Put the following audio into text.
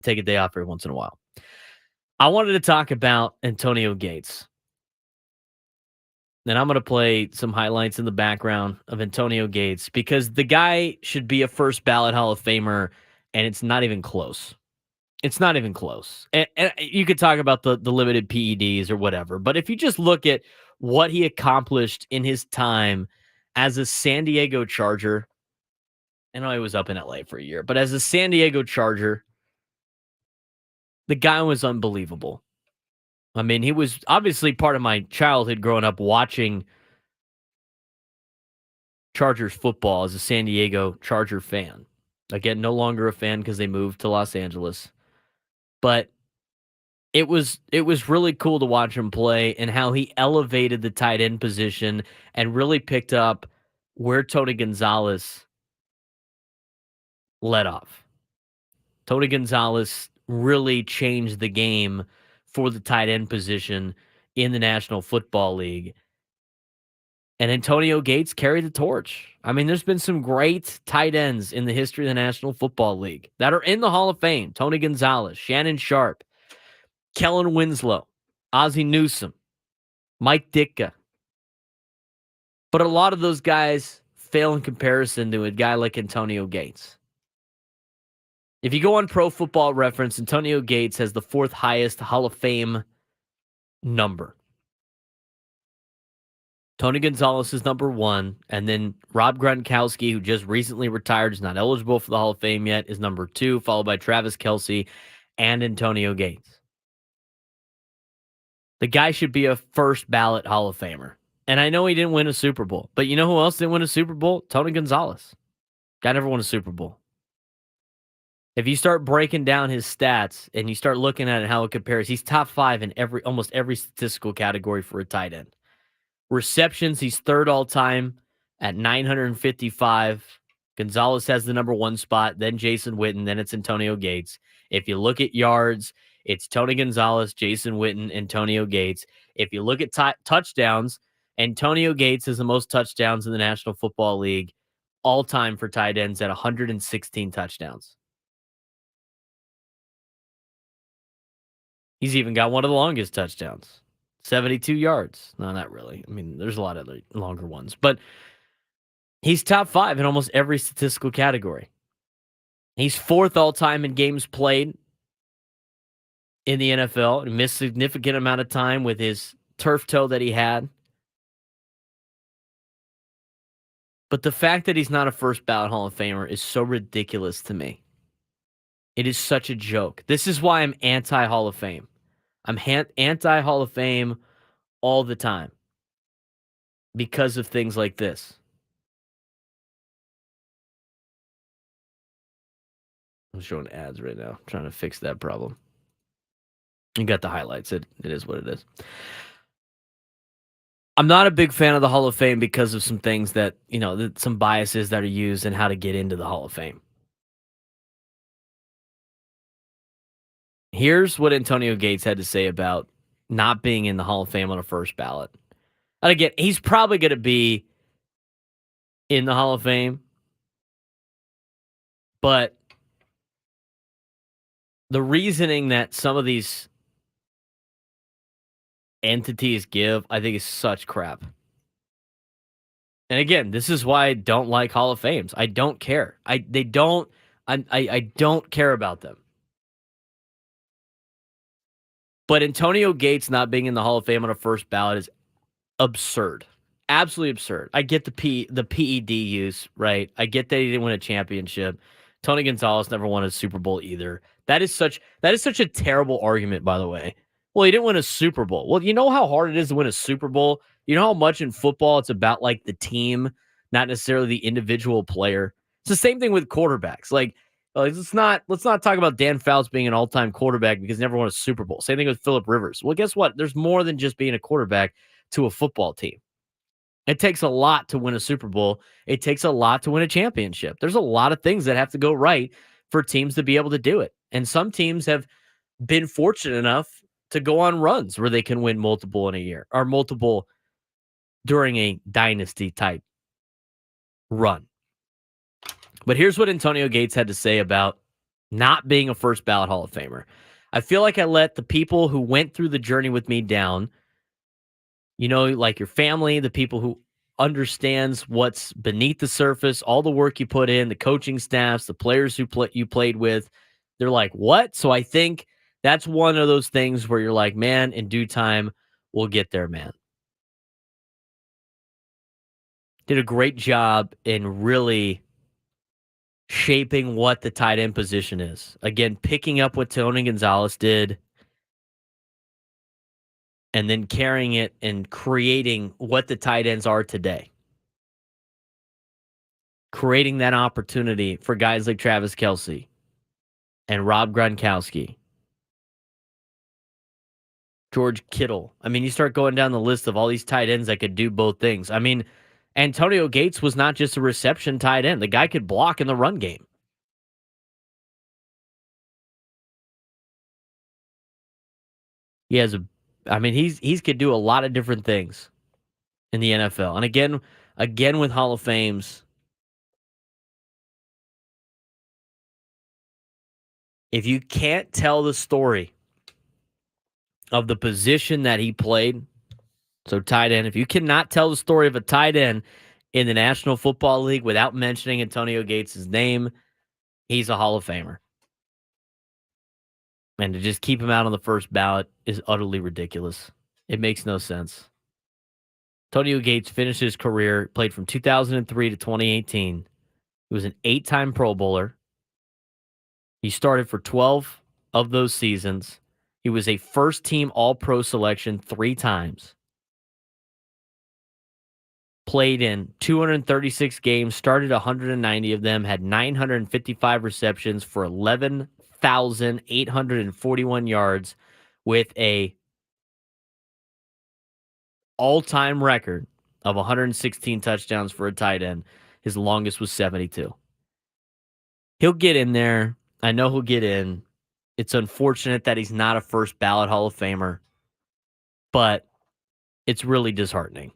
Take a day off every once in a while. I wanted to talk about Antonio Gates. And I'm going to play some highlights in the background of Antonio Gates because the guy should be a first ballot Hall of Famer, and it's not even close. It's not even close. And you could talk about the limited PEDs or whatever, but if you just look at what he accomplished in his time as a San Diego Charger, I know he was up in LA for a year, but as a San Diego Charger, the guy was unbelievable. I mean, he was obviously part of my childhood growing up watching Chargers football as a San Diego Charger fan. Again, no longer a fan because they moved to Los Angeles. But it was really cool to watch him play and how he elevated the tight end position and really picked up where Tony Gonzalez let off. Tony Gonzalez really changed the game for the tight end position in the National Football League. And Antonio Gates carried the torch. I mean, there's been some great tight ends in the history of the National Football League that are in the Hall of Fame. Tony Gonzalez, Shannon Sharp, Kellen Winslow, Ozzie Newsome, Mike Ditka. But a lot of those guys fail in comparison to a guy like Antonio Gates. If you go on Pro Football Reference, Antonio Gates has the fourth highest Hall of Fame number. Tony Gonzalez is number one, and then Rob Gronkowski, who just recently retired, is not eligible for the Hall of Fame yet, is number two, followed by Travis Kelce and Antonio Gates. The guy should be a first ballot Hall of Famer. And I know he didn't win a Super Bowl, but you know who else didn't win a Super Bowl? Tony Gonzalez. Guy never won a Super Bowl. If you start breaking down his stats and you start looking at how it compares, he's top five in almost every statistical category for a tight end. Receptions, he's third all time at 955. Gonzalez has the number one spot, then Jason Witten, then it's Antonio Gates. If you look at yards, it's Tony Gonzalez, Jason Witten, Antonio Gates. If you look at touchdowns, Antonio Gates has the most touchdowns in the National Football League all time for tight ends at 116 touchdowns. He's even got one of the longest touchdowns, 72 yards. No, not really. I mean, there's a lot of longer ones, but he's top five in almost every statistical category. He's fourth all time in games played in the NFL. He missed a significant amount of time with his turf toe that he had. But the fact that he's not a first ballot Hall of Famer is so ridiculous to me. It is such a joke. This is why I'm anti-Hall of Fame. I'm anti-Hall of Fame all the time because of things like this. I'm showing ads right now, trying to fix that problem. You got the highlights. It is what it is. I'm not a big fan of the Hall of Fame because of some things that, some biases that are used in how to get into the Hall of Fame. Here's what Antonio Gates had to say about not being in the Hall of Fame on a first ballot. And again, he's probably going to be in the Hall of Fame, but the reasoning that some of these entities give, I think, is such crap. And again, this is why I don't like Hall of Fames. I don't care. I don't care about them. But Antonio Gates not being in the Hall of Fame on a first ballot is absurd. Absolutely absurd. I get the PED use, right? I get that he didn't win a championship. Tony Gonzalez never won a Super Bowl either. That is such a terrible argument, by the way. Well, he didn't win a Super Bowl. Well, you know how hard it is to win a Super Bowl? You know how much in football it's about like the team, not necessarily the individual player. It's the same thing with quarterbacks. Let's not talk about Dan Fouts being an all-time quarterback because he never won a Super Bowl. Same thing with Phillip Rivers. Well, guess what? There's more than just being a quarterback to a football team. It takes a lot to win a Super Bowl. It takes a lot to win a championship. There's a lot of things that have to go right for teams to be able to do it. And some teams have been fortunate enough to go on runs where they can win multiple in a year or multiple during a dynasty type run. But here's what Antonio Gates had to say about not being a first ballot Hall of Famer. I feel like I let the people who went through the journey with me down, like your family, the people who understands what's beneath the surface, all the work you put in, the coaching staffs, the players you played with. They're like, "What?" So I think that's one of those things where you're like, "Man, in due time, we'll get there, man." Did a great job in really shaping what the tight end position is. Again, picking up what Tony Gonzalez did and then carrying it and creating what the tight ends are today. Creating that opportunity for guys like Travis Kelce and Rob Gronkowski, George Kittle. I mean, you start going down the list of all these tight ends that could do both things. I mean, Antonio Gates was not just a reception tight end. The guy could block in the run game. He has he's could do a lot of different things in the NFL. And again with Hall of Fames, if you can't tell the story of the position that he played, so tight end, if you cannot tell the story of a tight end in the National Football League without mentioning Antonio Gates' name, he's a Hall of Famer. And to just keep him out on the first ballot is utterly ridiculous. It makes no sense. Antonio Gates finished his career, played from 2003 to 2018. He was an 8-time Pro Bowler. He started for 12 of those seasons. He was a first-team All-Pro selection 3 times. Played in 236 games, started 190 of them, had 955 receptions for 11,841 yards with a all-time record of 116 touchdowns for a tight end. His longest was 72. He'll get in there. I know he'll get in. It's unfortunate that he's not a first ballot Hall of Famer, but it's really disheartening.